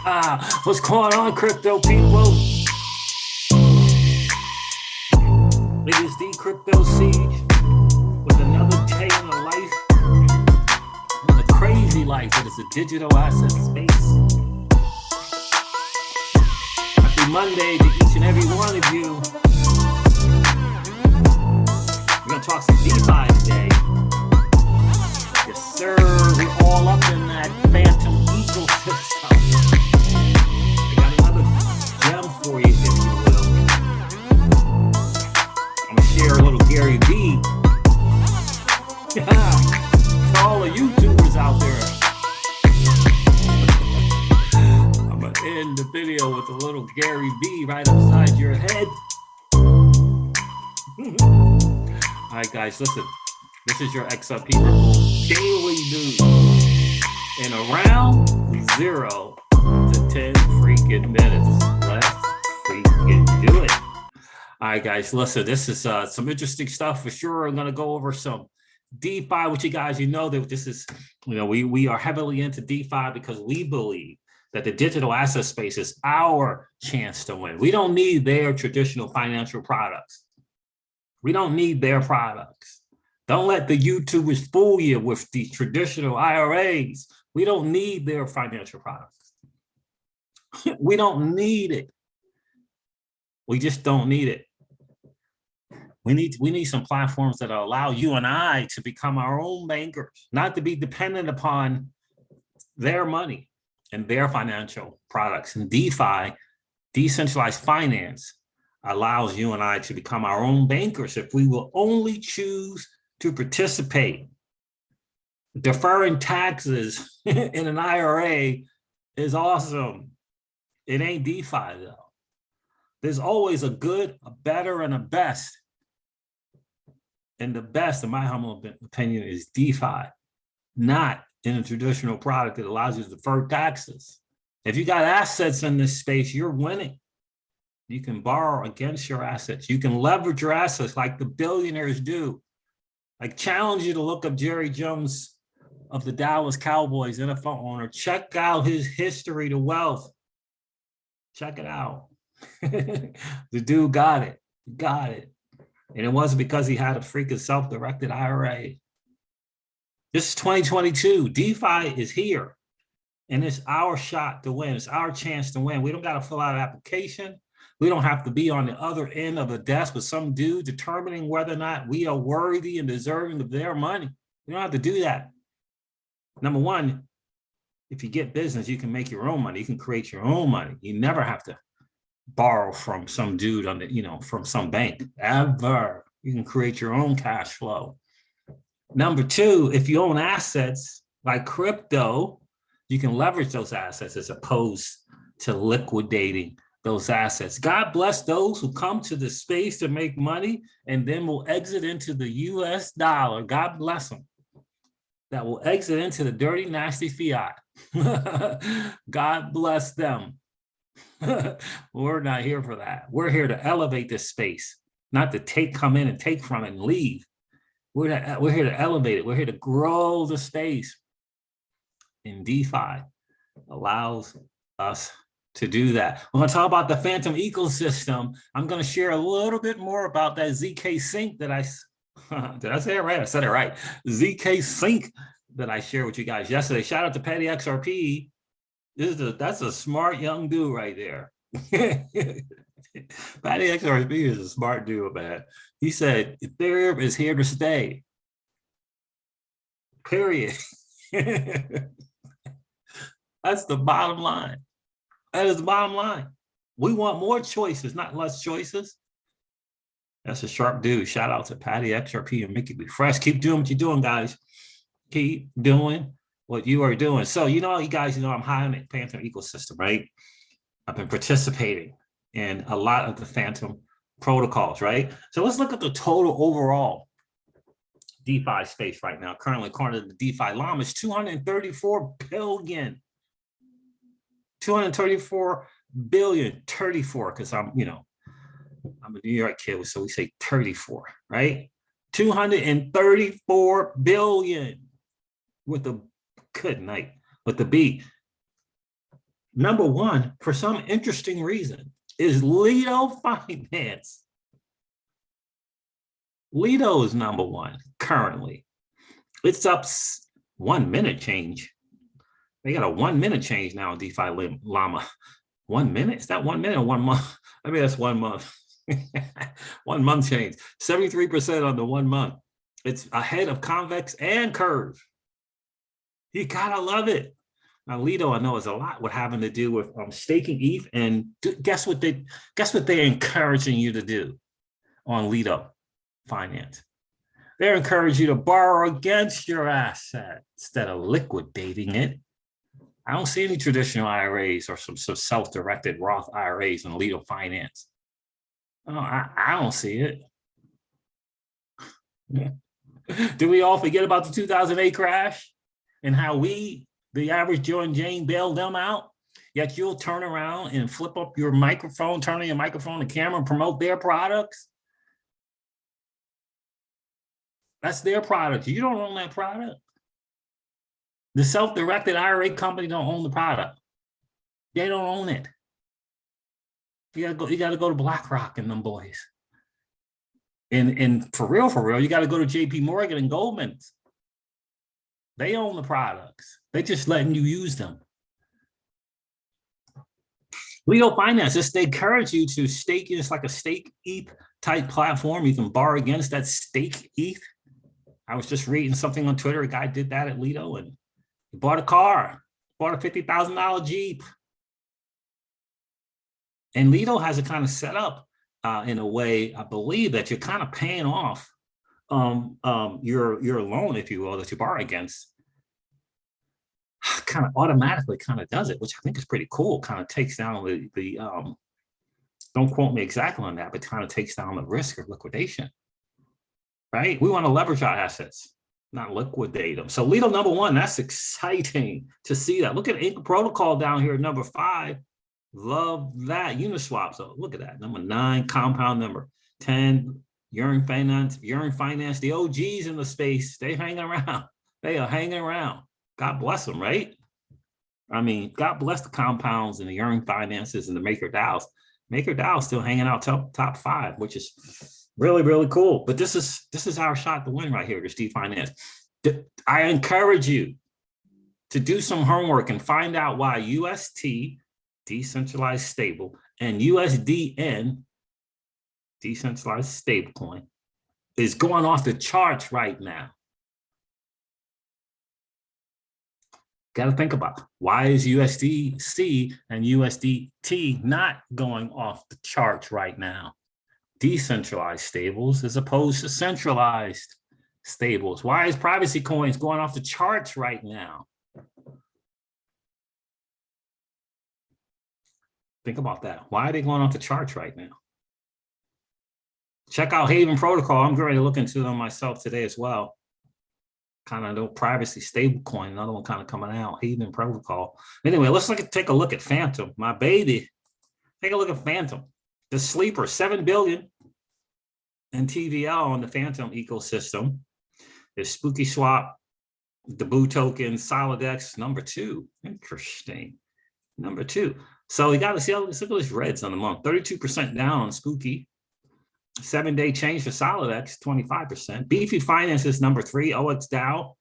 What's going on, crypto people? It is the Crypto Siege with another day in the life, in the crazy life that is the digital asset space. Happy Monday to each and every one of you. We're going to talk some DeFi today. Yes, sir. We're all up in that Fantom ecosystem. I got another gem for you, if you will. I'm going to share a little Gary V. To all the YouTubers out there. I'm going to end the video with a little Gary V right upside your head. All right, guys, listen. This is your XRP Ripple daily news in around 0 to 10 freaking minutes. Let's freaking do it. All right, guys, listen, this is some interesting stuff for sure. I'm going to go over some DeFi with you guys. You know that this is, we are heavily into DeFi because we believe that the digital asset space is our chance to win. We don't need their traditional financial products. We don't need their products. Don't let the YouTubers fool you with the traditional IRAs. We don't need their financial products. We don't need it. We just don't need it. We need some platforms that allow you and I to become our own bankers, not to be dependent upon their money and their financial products. And DeFi, decentralized finance, allows you and I to become our own bankers if we will only choose to participate. Deferring taxes in an IRA is awesome. It ain't DeFi though. There's always a good, a better, and a best. And the best, in my humble opinion, is DeFi, not in a traditional product that allows you to defer taxes. If you got assets in this space, you're winning. You can borrow against your assets. You can leverage your assets like the billionaires do. I challenge you to look up Jerry Jones of the Dallas Cowboys, NFL owner. Check out his history to wealth. Check it out. The dude got it. Got it. And it wasn't because he had a freaking self-directed IRA. This is 2022. DeFi is here. And it's our shot to win. It's our chance to win. We don't got to fill out an application. We don't have to be on the other end of the desk with some dude determining whether or not we are worthy and deserving of their money. We don't have to do that. Number one, if you get business, you can make your own money. You can create your own money. You never have to borrow from some dude on the, from some bank, ever. You can create your own cash flow. Number two, if you own assets like crypto, you can leverage those assets as opposed to liquidating those assets. God bless those who come to the space to make money and then will exit into the US dollar. God bless them. That will exit into the dirty, nasty fiat. God bless them. We're not here for that. We're here to elevate this space, not to come in and take from it and leave. We're here to elevate it. We're here to grow the space. And DeFi allows us to do that. We're going to talk about the Fantom ecosystem. I'm going to share a little bit more about that ZK Sync that did I say it right? I said it right. ZK Sync that I shared with you guys yesterday. Shout out to FTM LQDR. That's a smart young dude right there. FTM is a smart dude, man. He said, Ethereum is here to stay. Period. That's the bottom line. That is the bottom line. We want more choices, not less choices. That's a sharp dude. Shout out to FTM and Mickey B. Fresh. Keep doing what you're doing, guys. Keep doing what you are doing. So, you guys, I'm high on the Fantom ecosystem, right? I've been participating in a lot of the Fantom protocols, right? So let's look at the total overall DeFi space right now. Currently, according to the DeFi Llama, is 234 billion. 234 billion, 34, because I'm a New York kid, so we say 34, right? 234 billion with the good night with the B. Number one, for some interesting reason, is Lido Finance. Lido is number one currently. It's up 1 minute change. They got a 1 minute change now in DeFi Llama. 1 minute? Is that 1 minute or 1 month? I mean, that's 1 month. 1 month change. 73% on the 1 month. It's ahead of Convex and Curve. You gotta love it. Now, Lido, I know, is a lot with having to do with staking ETH, and guess what they're encouraging you to do on Lido Finance? They're encouraging you to borrow against your asset instead of liquidating it. I don't see any traditional IRAs or some self-directed Roth IRAs in Lido Finance. Oh, I don't see it. Do we all forget about the 2008 crash and how we, the average Joe and Jane, bailed them out? Yet you'll turn around and flip up your microphone, turn on your microphone and camera and promote their products? That's their product. You don't own that product. The self-directed IRA company don't own the product. They don't own it. You gotta go to BlackRock and them boys. And for real, you gotta go to JP Morgan and Goldman's. They own the products. They just letting you use them. Lido Finance, they encourage you to stake. It's like a stake ETH type platform. You can borrow against that stake ETH. I was just reading something on Twitter. A guy did that at Lido and he bought a car, bought a $50,000 Jeep. And Lido has it kind of set up in a way, I believe, that you're kind of paying off your loan, if you will, that you borrow against. Kind of automatically kind of does it, which I think is pretty cool. Kind of takes down the don't quote me exactly on that, but kind of takes down the risk of liquidation. Right? We want to leverage our assets, not liquidate them. So Lido number one, that's exciting to see that. Look at Inc. Protocol down here, number 5. Love that. Uniswap. So look at that. Number 9, compound number 10, Yearn Finance. The OGs in the space, they hanging around. They are hanging around. God bless them, right? I mean, God bless the compounds and the Yearn Finances and the Maker DAOs. Maker DAO still hanging out top 5, which is really, really cool. But this is our shot to win right here, this D-Finance. I encourage you to do some homework and find out why UST, decentralized stable, and USDN, decentralized stablecoin, is going off the charts right now. Got to think about why is USDC and USDT not going off the charts right now? Decentralized stables as opposed to centralized stables. Why is privacy coins going off the charts right now? Think about that. Why are they going off the charts right now? Check out Haven Protocol. I'm going to look into them myself today as well. Kind of no privacy stablecoin, another one kind of coming out, Haven Protocol. Anyway, let's take a look at Fantom, my baby. Take a look at Fantom, the sleeper, 7 billion in TVL on the Fantom ecosystem. There's Spooky Swap, the Boo token, Solidex, number 2. Interesting. Number 2. So you got to see, look at this reds on the month, 32% down on Spooky. 7-day change for Solidex, 25%. Beefy Finance is number 3. OXDAO.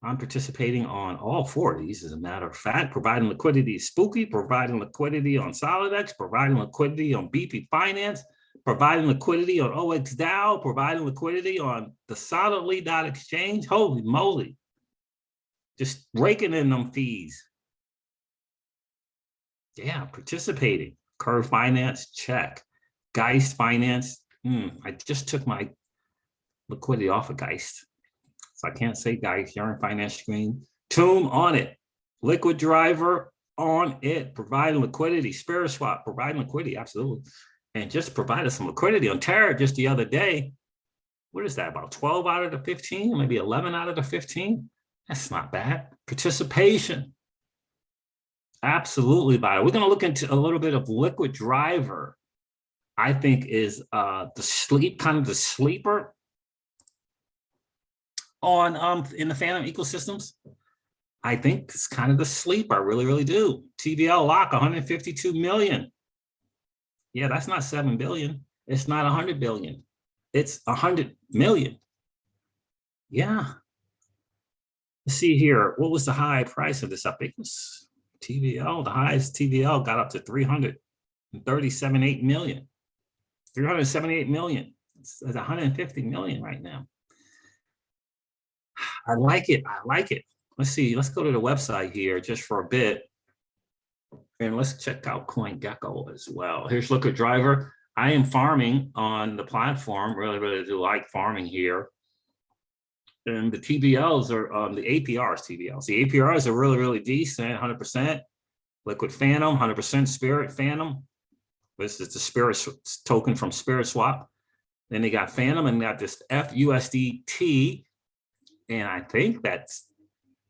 I'm participating on all 4 of these, as a matter of fact. Providing liquidity is Spooky, providing liquidity on Solidex, providing liquidity on Beefy Finance, providing liquidity on OXDAO, providing liquidity on the Solidly.exchange. Holy moly. Just raking in them fees. Yeah, participating. Curve Finance, check. Geist Finance. I just took my liquidity off of Geist. So I can't say Geist. Yearn Finance screen. Tomb on it. Liquid Driver on it. Providing liquidity. Spirit Swap. Providing liquidity. Absolutely. And just provided some liquidity on Terra just the other day. What is that? About 12 out of the 15? Maybe 11 out of the 15? That's not bad. Participation. Absolutely buy it. We're going to look into a little bit of Liquid Driver. I think is the sleeper on in the Fantom ecosystems. I think it's kind of the sleep. I really, really do. TVL lock 152 million. Yeah, that's not 7 billion. It's not 100 billion. It's 100 million. Yeah. Let's see here. What was the high price of this? I think it was TVL. The highest TVL got up to 337.8 million. 378 million. It's 150 million right now. I like it. I like it. Let's see. Let's go to the website here just for a bit. And let's check out CoinGecko as well. Here's Liquid Driver. I am farming on the platform. Really, really do like farming here. And the TVLs are the APRs, TVLs. The APRs are really, really decent, 100%. Liquid Fantom, 100% Spirit Fantom. This is the Spirit token from Spirit Swap. Then they got Fantom and got this FUSDT. And I think that's,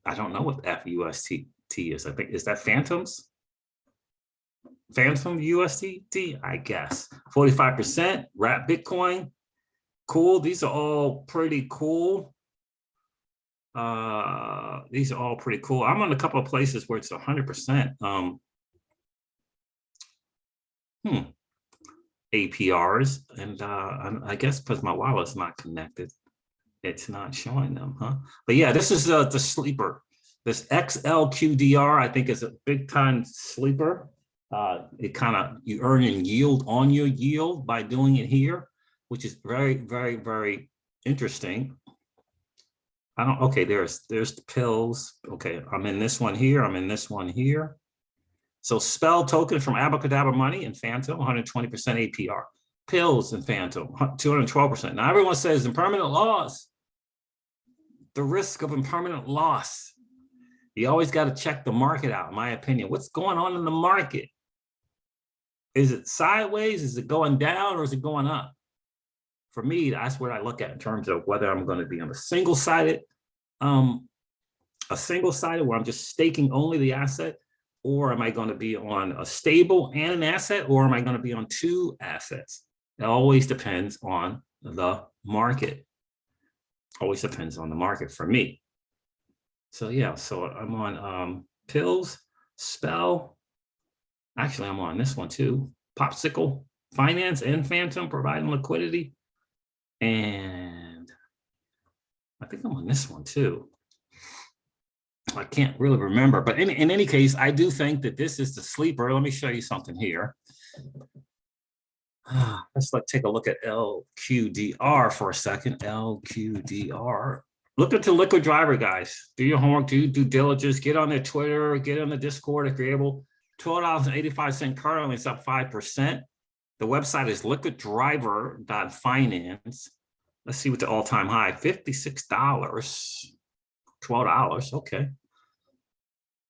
I don't know what FUSDT is. I think, is that Fantom's? Fantom USDT, I guess. 45%, Wrap Bitcoin. Cool. These are all pretty cool. These are all pretty cool. I'm on a couple of places where it's 100%. APRs, and I guess because my wallet's not connected, it's not showing them, huh? But yeah, this is the sleeper. This XLQDR, I think, is a big time sleeper. It kind of, you earn in yield on your yield by doing it here, which is very, very, very interesting. Okay, there's the pills. Okay, I'm in this one here. I'm in this one here. So Spell token from Abracadabra Money and Fantom, 120% APR. Pills and Fantom, 212%. Now everyone says impermanent loss. The risk of impermanent loss. You always got to check the market out, in my opinion. What's going on in the market? Is it sideways? Is it going down or is it going up? For me, that's what I look at in terms of whether I'm going to be on a single-sided where I'm just staking only the asset, or am I going to be on a stable and an asset, or am I going to be on two assets? It always depends on the market. Always depends on the market for me. So yeah, so I'm on Pills, Spell. Actually, I'm on this one too. Popsicle, Finance and Fantom providing liquidity. And I think I'm on this one too. I can't really remember, but in any case, I do think that this is the sleeper. Let me show you something here. Let's take a look at LQDR for a second. LQDR. Look into Liquid Driver, guys. Do your homework, do due diligence, get on their Twitter, get on the Discord if you're able. $12.85 currently, it's up 5%. The website is liquiddriver.finance. Let's see what the all-time high, $56, $12, okay.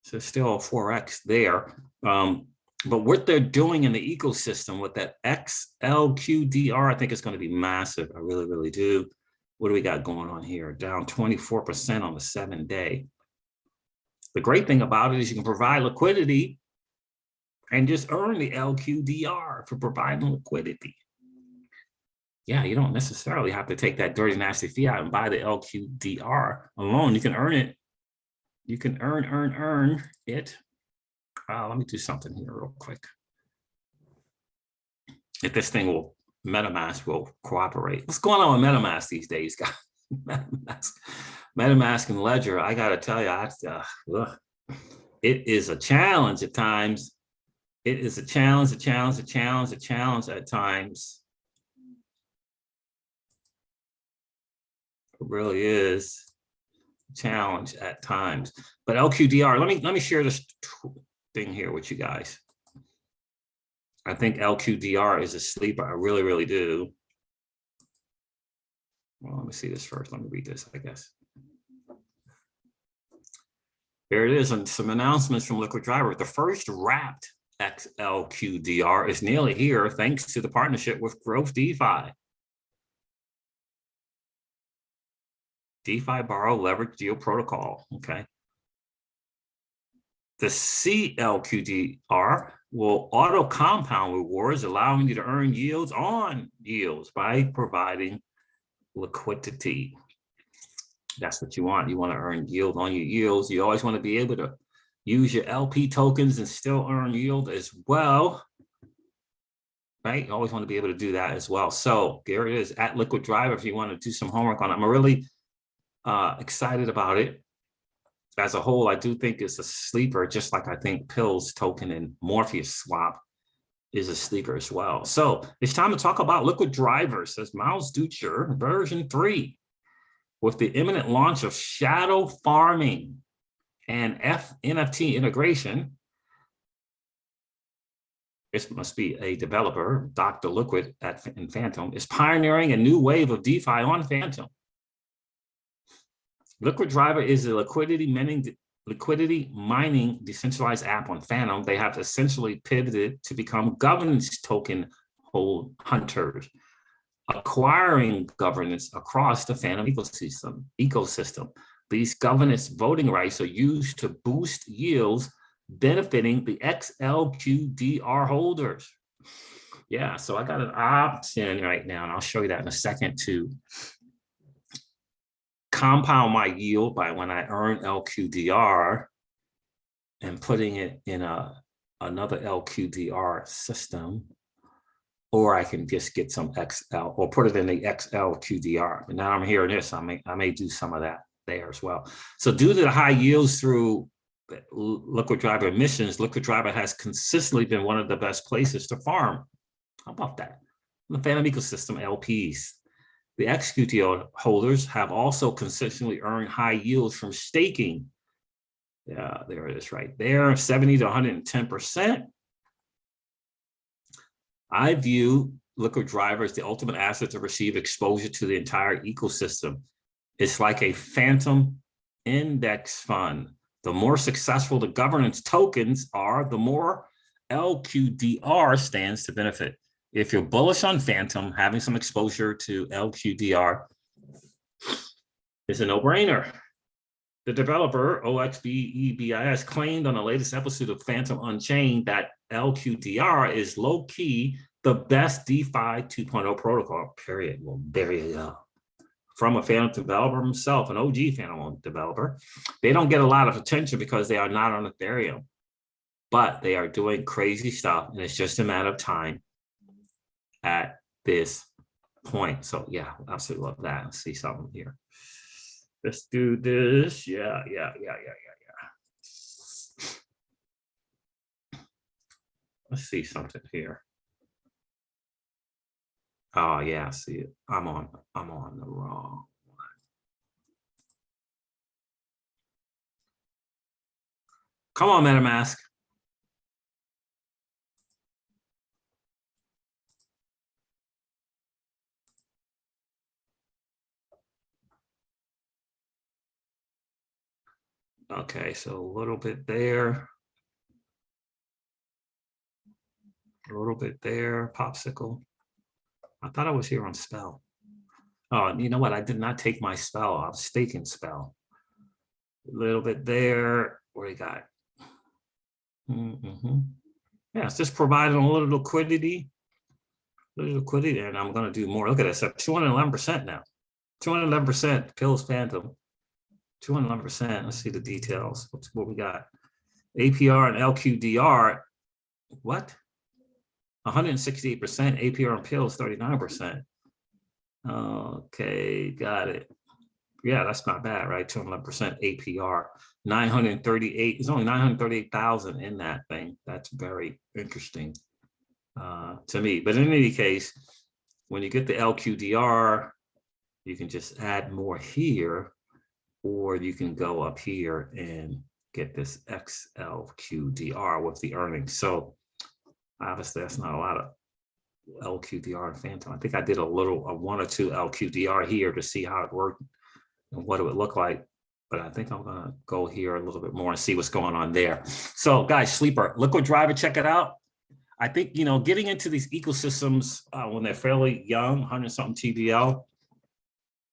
So still 4X there. But what they're doing in the ecosystem with that XLQDR, I think it's going to be massive. I really, really do. What do we got going on here? Down 24% on the 7-day. The great thing about it is you can provide liquidity and just earn the LQDR for providing liquidity. Yeah, you don't necessarily have to take that dirty, nasty fiat and buy the LQDR alone. You can earn it. You can earn it. Let me do something here real quick. If this thing will, MetaMask will cooperate. What's going on with MetaMask these days, guys? MetaMask and Ledger, I got to tell you, it is a challenge at times. It is a challenge at times. It really is a challenge at times. But LQDR, let me share this thing here with you guys. I think LQDR is a sleeper. I really, really do. Well, let me see this first. Let me read this, I guess. There it is, and some announcements from Liquid Driver. The first wrapped XLQDR is nearly here thanks to the partnership with Growth DeFi. DeFi borrow leverage deal protocol, okay. The CLQDR will auto compound rewards, allowing you to earn yields on yields by providing liquidity. That's what you want. You want to earn yield on your yields. You always want to be able to use your LP tokens and still earn yield as well. Right? You always want to be able to do that as well. So there it is at Liquid Driver if you want to do some homework on it. I'm really excited about it. As a whole, I do think it's a sleeper, just like I think Pills token and Morpheus swap is a sleeper as well. So it's time to talk about Liquid Driver, says Miles Ducher, version 3. With the imminent launch of shadow farming and NFT integration, this must be a developer, Dr. Liquid in Fantom, is pioneering a new wave of DeFi on Fantom. Liquid Driver is a liquidity mining decentralized app on Fantom. They have essentially pivoted to become governance token hunters, acquiring governance across the Fantom ecosystem. These governance voting rights are used to boost yields, benefiting the XLQDR holders. Yeah, so I got an option right now, and I'll show you that in a second, to compound my yield by when I earn LQDR and putting it in another LQDR system, or I can just get some XL or put it in the XLQDR. But now I'm hearing this, I may do some of that there as well. So due to the high yields through Liquid Driver emissions, Liquid Driver has consistently been one of the best places to farm. How about that? The Fantom ecosystem LPs. The XQDR holders have also consistently earned high yields from staking. Yeah, there it is right there, 70 to 110%. I view Liquid Driver as the ultimate asset to receive exposure to the entire ecosystem. It's like a Fantom index fund. The more successful the governance tokens are, the more LQDR stands to benefit. If you're bullish on Fantom, having some exposure to LQDR is a no-brainer. The developer, OXBEBIS, claimed on the latest episode of Fantom Unchained that LQDR is low-key the best DeFi 2.0 protocol, period. Well, there you go. From a Fantom developer himself, an OG Fantom developer. They don't get a lot of attention because they are not on Ethereum, but they are doing crazy stuff, and it's just a matter of time at this point. So yeah, absolutely love that. Let's see something here. Let's do this. Yeah. Let's see something here. Oh yeah, see it. I'm on the wrong one. Come on, MetaMask. Okay, so a little bit there. A little bit there, Popsicle. I thought I was here on spell. Oh, you know what? I did not take my spell. I was staking spell. A little bit there. What do you got? Yeah, it's just providing a little liquidity. And I'm going to do more. Look at this, at 211% now. 211%, Pills Fantom. 211%. Let's see the details. What we got? APR and LQDR. What? 168%. APR and Pills 39%. Okay, got it. Yeah, that's not bad, right? 211% APR. 938. There's only 938,000 in that thing. That's very interesting to me. But in any case, when you get the LQDR, you can just add more here, or you can go up here and get this XLQDR with the earnings. So obviously that's not a lot of LQDR and Fantom. I think I did a one or two LQDR here to see how it worked and what it would look like. But I think I'm gonna go here a little bit more and see what's going on there. So guys, sleeper, Liquid Driver, check it out. I think, you know, getting into these ecosystems when they're fairly young, 100 something TVL,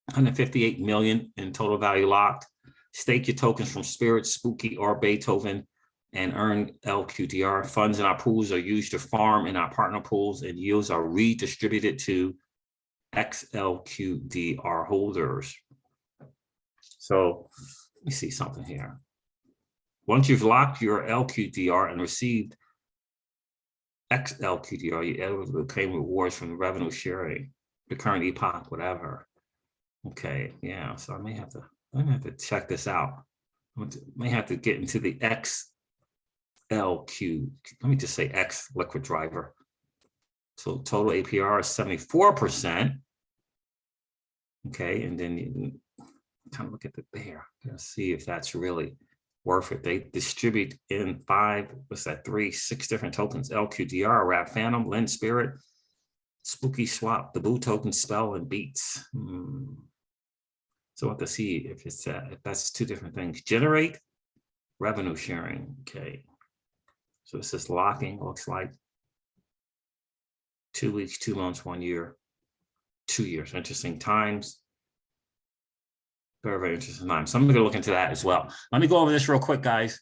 158 million in total value locked. Stake your tokens from Spirit, Spooky, or Beethoven and earn LQDR. Funds in our pools are used to farm in our partner pools, and yields are redistributed to XLQDR holders. So let me see something here. Once you've locked your LQDR and received XLQDR, you able to claim rewards from the revenue sharing, the current epoch, whatever. Okay, yeah. So I may have to check this out. I may have to get into the XLQ. Let me just say X liquid driver. So total APR is 74%. Okay, and then you kind of look at the there. See if that's really worth it. They distribute in 6 different tokens: LQDR, Rap Fantom, Lend Spirit, Spooky Swap, the Boo token, Spell, and Beats. So we'll have to see if it's if that's 2 different things. Generate, revenue sharing. Okay. So this is locking, looks like 2 weeks, 2 months, 1 year, 2 years. Interesting times. Very, very interesting times. So I'm going to look into that as well. Let me go over this real quick, guys.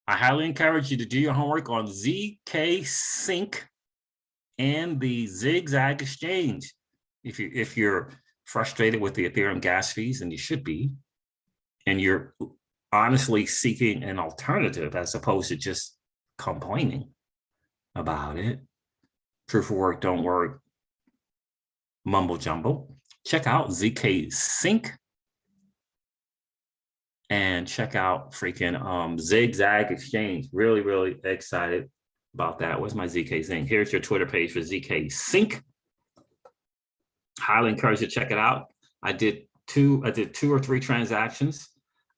I highly encourage you to do your homework on ZK Sync and the Zigzag Exchange. If you're frustrated with the Ethereum gas fees, and you should be, and you're honestly seeking an alternative as opposed to just complaining about it, proof of work don't work, mumbo jumbo, check out ZK Sync and check out freaking Zigzag Exchange. Really, really excited about that. Where's my ZK Sync? Here's your Twitter page for ZK Sync. Highly encourage you to check it out. I did 2 or 3 transactions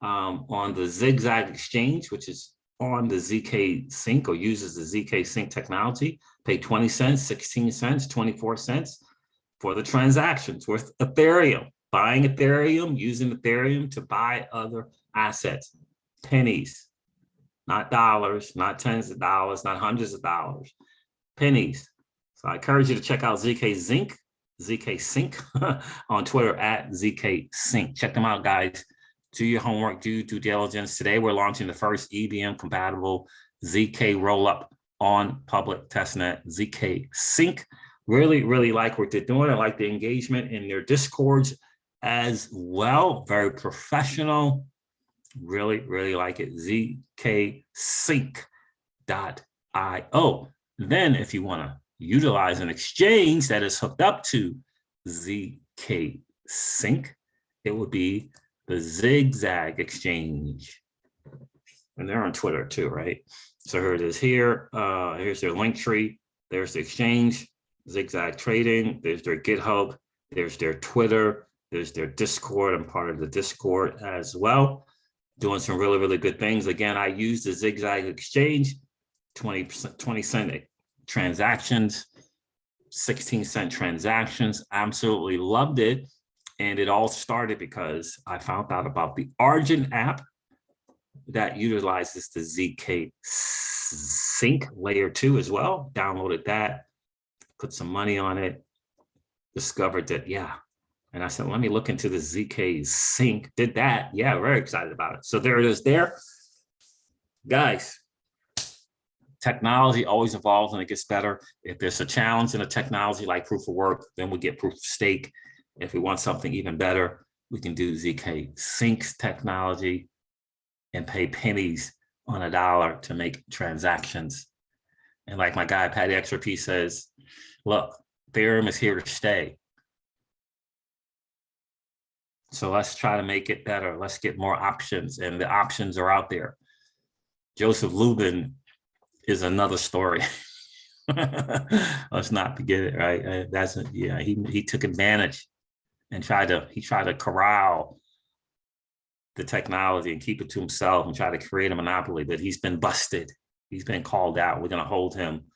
on the Zigzag Exchange, which is on the ZK Sync or uses the ZK Sync technology. Pay 20 cents, 16 cents, 24 cents for the transactions with Ethereum. Buying Ethereum, using Ethereum to buy other assets. Pennies, not dollars, not tens of dollars, not hundreds of dollars. Pennies. So I encourage you to check out ZK Sync on Twitter at ZK Sync. Check them out, guys. Do your homework, do due diligence. Today, we're launching the first EVM compatible ZK rollup on public testnet, ZK Sync. Really, really like what they're doing. I like the engagement in their Discords as well. Very professional. Really, really like it. ZKSync.io. Then if you want to utilize an exchange that is hooked up to ZK Sync, it would be the Zigzag Exchange. And they're on Twitter too, right? So here it is here. Here's their link tree. There's the exchange, Zigzag Trading. There's their GitHub. There's their Twitter. There's their Discord. I'm part of the Discord as well. Doing some really, really good things. Again, I use the Zigzag Exchange, 20 cent transactions, 16-cent transactions. Absolutely loved it. And it all started because I found out about the Argent app that utilizes the ZK Sync layer 2 as well. Downloaded that, put some money on it, discovered that, yeah. And I said, let me look into the ZK Sync. Did that. Yeah, very excited about it. So there it is there. Guys, technology always evolves and it gets better. If there's a challenge in a technology like proof of work, then we get proof of stake. If we want something even better, we can do ZK Sync's technology and pay pennies on a dollar to make transactions. And like my guy, Patty XRP says, look, Ethereum is here to stay. So let's try to make it better. Let's get more options, and the options are out there. Joseph Lubin is another story. Let's not forget it, right? That's yeah. He took advantage and tried to corral the technology and keep it to himself and try to create a monopoly. But he's been busted. He's been called out. We're going to hold him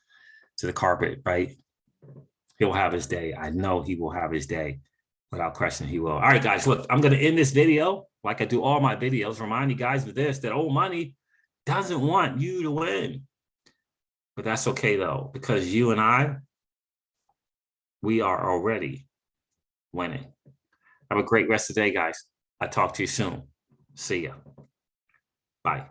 to the carpet, right? He'll have his day. I know he will have his day. Without question, he will. All right, guys, look, I'm going to end this video like I do all my videos. Remind you guys of this, that old money doesn't want you to win. But that's okay, though, because you and I, we are already winning. Have a great rest of the day, guys. I'll talk to you soon. See ya. Bye.